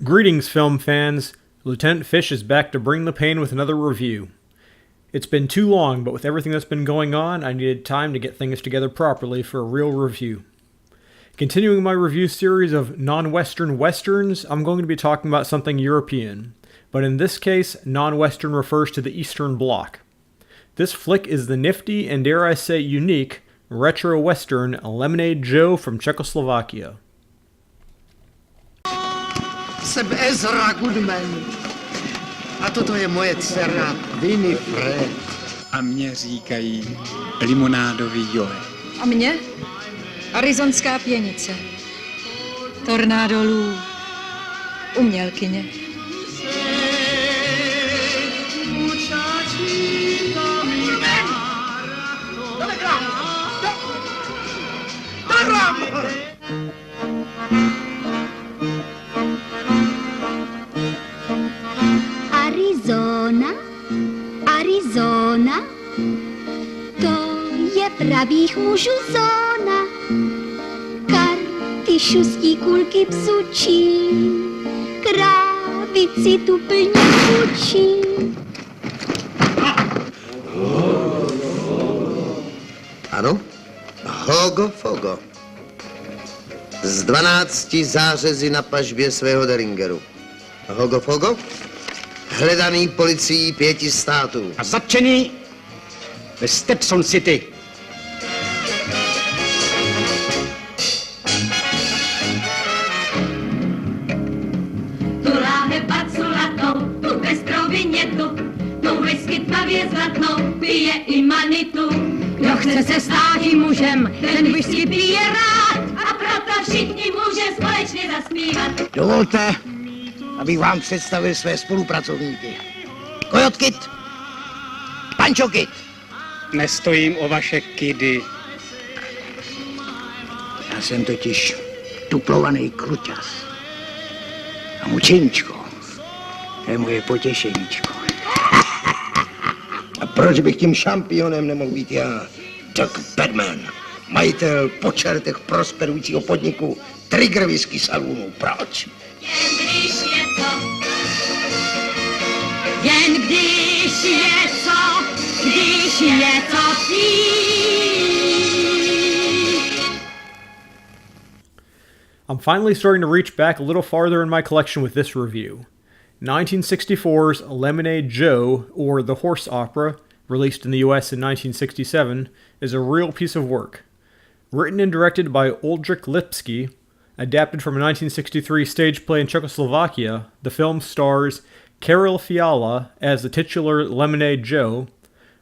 Greetings, film fans. Lieutenant Fish is back to bring the pain with another review. It's been too long, but with everything that's been going on, I needed time to get things together properly for a real review. Continuing my review series of non-Western Westerns, I'm going to be talking about something European. But in this case, non-Western refers to the Eastern Bloc. This flick is the nifty and, dare I say, unique retro-Western Lemonade Joe from Czechoslovakia. Jsem Ezra Goodman. A toto je moje dcera Winnifred. A mě říkají limonádový Joe. A mě? Arizonská pěnice. Tornádo Lou. Umělkyně. Arizona, to je pravých mužů zóna. Karty, šustí, kulky psučí, krávici tu plně fučí. Ano, Hogofogo. Z 12 zářezy na pažbě svého Deringeru. Hogofogo? Hledaný policií 5 států. A zatčený ve Stetson City. Tu láhev paculatou, tu pestrou vinětu, tu whisky tmavě zlatnou, pije i manitu. Kdo chce se stát mužem, ten whisky pije rád a proto všichni může společně zaspívat. Dovolte, abych vám představil své spolupracovníky. Kojot Kid, Pancho Kid. Nestojím o vaše kidy. Já jsem totiž tuplovaný kruťas. A mučeníčko, to je moje potěšeníčko. A proč bych tím šampionem nemohl být já, Doug Badman, majitel po čertech prosperujícího podniku Trigger Whisky Saloonu? Proč? Jen když je co pít. I'm finally starting to reach back a little farther in my collection with this review. 1964's Lemonade Joe, or The Horse Opera, released in the US in 1967, is a real piece of work. Written and directed by Oldrich Lipsky, adapted from a 1963 stage play in Czechoslovakia, the film stars Karel Fiala as the titular Lemonade Joe,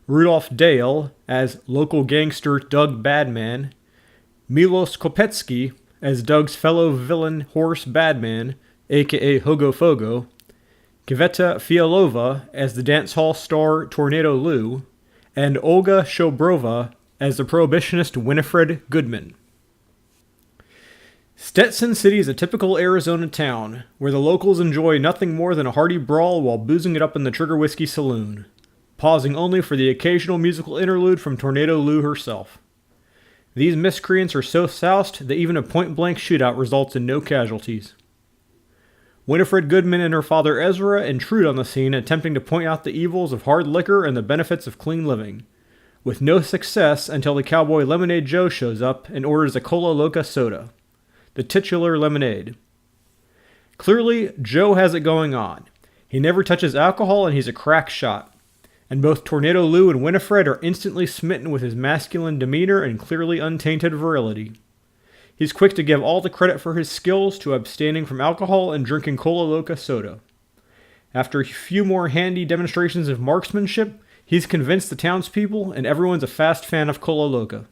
Rudolf Deyl as local gangster Doug Badman, Milos Kopecky as Doug's fellow villain Horace Badman, aka Hogofogo, Kveta Fialova as the dance hall star Tornado Lou, and Olga Schoberova as the prohibitionist Winnifred Goodman. Stetson City is a typical Arizona town, where the locals enjoy nothing more than a hearty brawl while boozing it up in the Trigger Whisky Saloon, pausing only for the occasional musical interlude from Tornado Lou herself. These miscreants are so soused that even a point-blank shootout results in no casualties. Winnifred Goodman and her father Ezra intrude on the scene, attempting to point out the evils of hard liquor and the benefits of clean living, with no success until the cowboy Lemonade Joe shows up and orders a Cola Loca soda, the titular lemonade. Clearly, Joe has it going on. He never touches alcohol and he's a crack shot. And both Tornado Lou and Winnifred are instantly smitten with his masculine demeanor and clearly untainted virility. He's quick to give all the credit for his skills to abstaining from alcohol and drinking Cola Loca soda. After a few more handy demonstrations of marksmanship, he's convinced the townspeople and everyone's a fast fan of Cola Loca.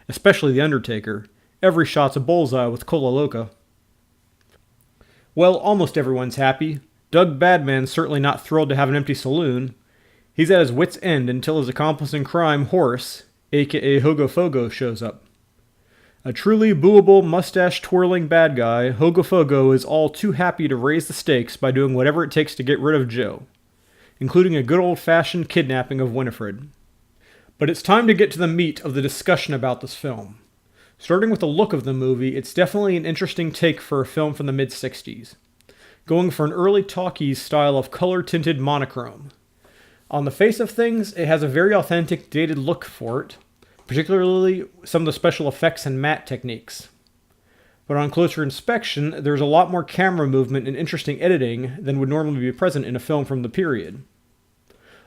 Especially the Undertaker. Every shot's a bullseye with Cola Loca. Well, almost everyone's happy. Doug Badman's certainly not thrilled to have an empty saloon. He's at his wit's end until his accomplice in crime, Horace, aka Hogofogo, shows up. A truly booable, mustache-twirling bad guy, Hogofogo is all too happy to raise the stakes by doing whatever it takes to get rid of Joe, including a good old-fashioned kidnapping of Winnifred. But it's time to get to the meat of the discussion about this film. Starting with the look of the movie, it's definitely an interesting take for a film from the mid-60s. going for an early talkies style of color-tinted monochrome. On the face of things, it has a very authentic, dated look for it, particularly some of the special effects and matte techniques. But on closer inspection, there's a lot more camera movement and interesting editing than would normally be present in a film from the period.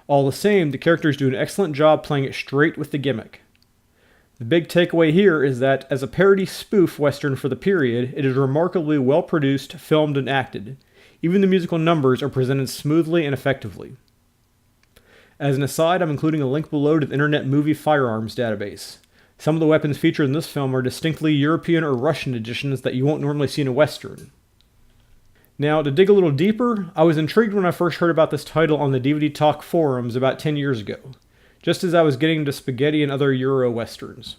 All the same, the characters do an excellent job playing it straight with the gimmick. The big takeaway here is that, as a parody spoof western for the period, it is remarkably well produced, filmed, and acted. Even the musical numbers are presented smoothly and effectively. As an aside, I'm including a link below to the Internet Movie Firearms database. Some of the weapons featured in this film are distinctly European or Russian editions that you won't normally see in a western. Now, to dig a little deeper, I was intrigued when I first heard about this title on the DVD Talk forums about 10 years ago, just as I was getting into spaghetti and other Euro westerns.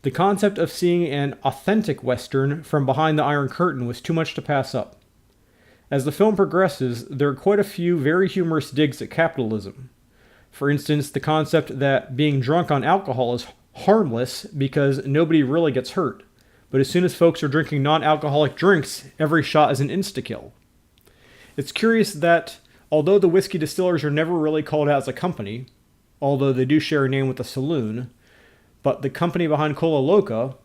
The concept of seeing an authentic western from behind the Iron Curtain was too much to pass up. As the film progresses, there are quite a few very humorous digs at capitalism. For instance, the concept that being drunk on alcohol is harmless because nobody really gets hurt, but as soon as folks are drinking non-alcoholic drinks, every shot is an insta-kill. It's curious that, although the whiskey distillers are never really called out as a company, although they do share a name with the saloon, but the company behind Cola Loca,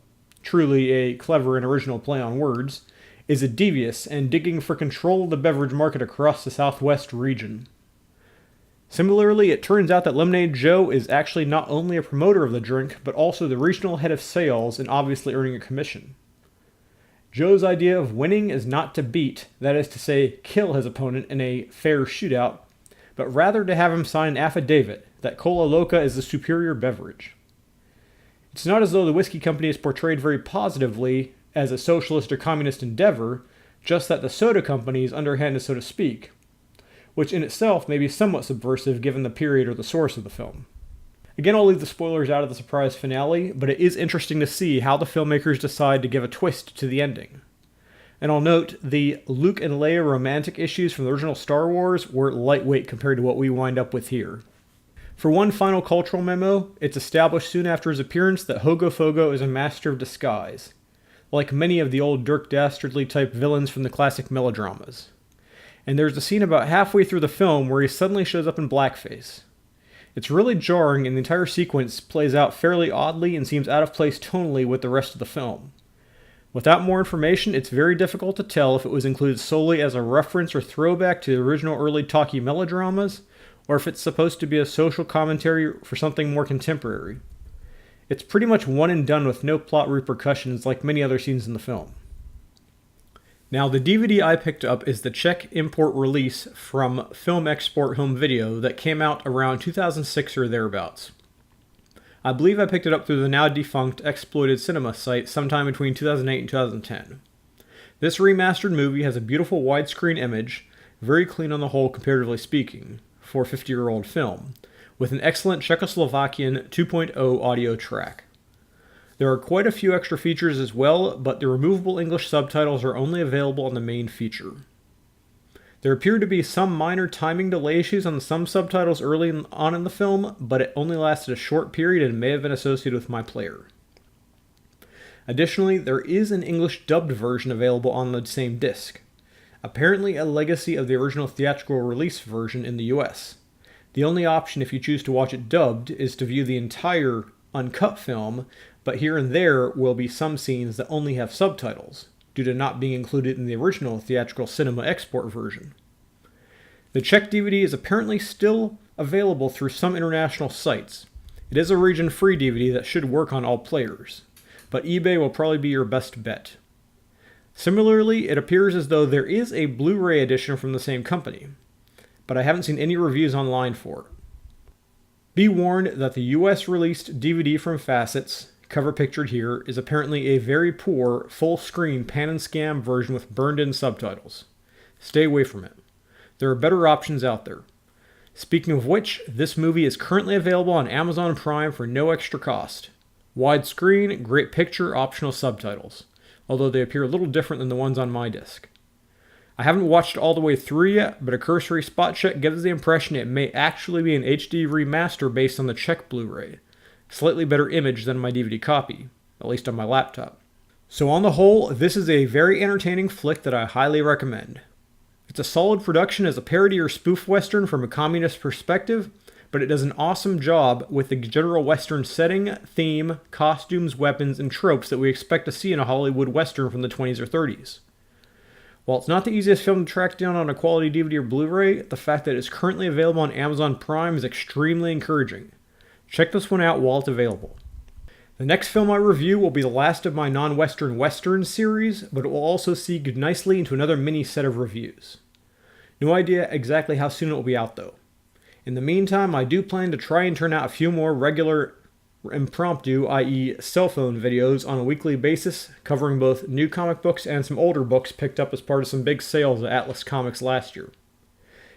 truly a clever and original play on words, is a devious and digging for control of the beverage market across the Southwest region. Similarly, it turns out that Lemonade Joe is actually not only a promoter of the drink, but also the regional head of sales and obviously earning a commission. Joe's idea of winning is not to beat, that is to say, kill his opponent in a fair shootout, but rather to have him sign an affidavit that Cola Loca is the superior beverage. It's not as though the whiskey company is portrayed very positively as a socialist or communist endeavor, just that the soda company is underhanded, so to speak, which in itself may be somewhat subversive given the period or the source of the film. Again, I'll leave the spoilers out of the surprise finale, but it is interesting to see how the filmmakers decide to give a twist to the ending. And I'll note, the Luke and Leia romantic issues from the original Star Wars were lightweight compared to what we wind up with here. For one final cultural memo, it's established soon after his appearance that Hogofogo is a master of disguise, like many of the old Dirk Dastardly type villains from the classic melodramas. And there's a scene about halfway through the film where he suddenly shows up in blackface. It's really jarring, and the entire sequence plays out fairly oddly and seems out of place tonally with the rest of the film. Without more information, it's very difficult to tell if it was included solely as a reference or throwback to the original early talkie melodramas, or if it's supposed to be a social commentary for something more contemporary. It's pretty much one and done with no plot repercussions like many other scenes in the film. Now, the DVD I picked up is the Czech import release from Film Export Home Video that came out around 2006 or thereabouts. I believe I picked it up through the now defunct Exploited Cinema site sometime between 2008 and 2010. This remastered movie has a beautiful widescreen image, very clean on the whole comparatively speaking, for a 50-year-old film, with an excellent Czechoslovakian 2.0 audio track. There are quite a few extra features as well, but the removable English subtitles are only available on the main feature. There appear to be some minor timing delay issues on some subtitles early on in the film, but it only lasted a short period and may have been associated with my player. Additionally, there is an English dubbed version available on the same disc, apparently a legacy of the original theatrical release version in the US. The only option if you choose to watch it dubbed is to view the entire uncut film, but here and there will be some scenes that only have subtitles, due to not being included in the original theatrical cinema export version. The Czech DVD is apparently still available through some international sites. It is a region-free DVD that should work on all players, but eBay will probably be your best bet. Similarly, it appears as though there is a Blu-ray edition from the same company, but I haven't seen any reviews online for it. Be warned that the US-released DVD from Facets, cover pictured here, is apparently a very poor, full-screen pan-and-scam version with burned-in subtitles. Stay away from it. There are better options out there. Speaking of which, this movie is currently available on Amazon Prime for no extra cost. Widescreen, great picture, optional subtitles, although they appear a little different than the ones on my disc. I haven't watched it all the way through yet, but a cursory spot check gives the impression it may actually be an HD remaster based on the Czech Blu-ray. Slightly better image than my DVD copy, at least on my laptop. So on the whole, this is a very entertaining flick that I highly recommend. It's a solid production as a parody or spoof western from a communist perspective, but it does an awesome job with the general western setting, theme, costumes, weapons, and tropes that we expect to see in a Hollywood western from the 20s or 30s. While it's not the easiest film to track down on a quality DVD or Blu-ray, the fact that it's currently available on Amazon Prime is extremely encouraging. Check this one out while it's available. The next film I review will be the last of my non-Western Westerns series, but it will also segue nicely into another mini set of reviews. No idea exactly how soon it will be out though. In the meantime, I do plan to try and turn out a few more regular impromptu, i.e. cell phone videos on a weekly basis, covering both new comic books and some older books picked up as part of some big sales at Atlas Comics last year.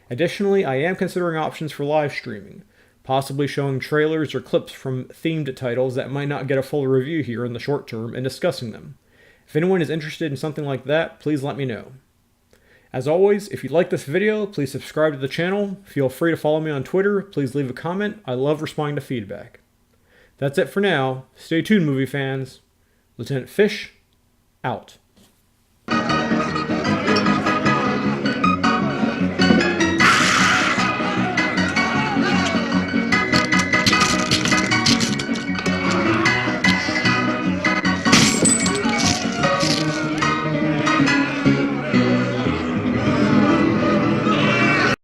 Additionally, I am considering options for live streaming, possibly showing trailers or clips from themed titles that might not get a full review here in the short term and discussing them. If anyone is interested in something like that, please let me know. As always, if you like this video, please subscribe to the channel. Feel free to follow me on Twitter. Please leave a comment. I love responding to feedback. That's it for now. Stay tuned, movie fans. Lieutenant Fish, out.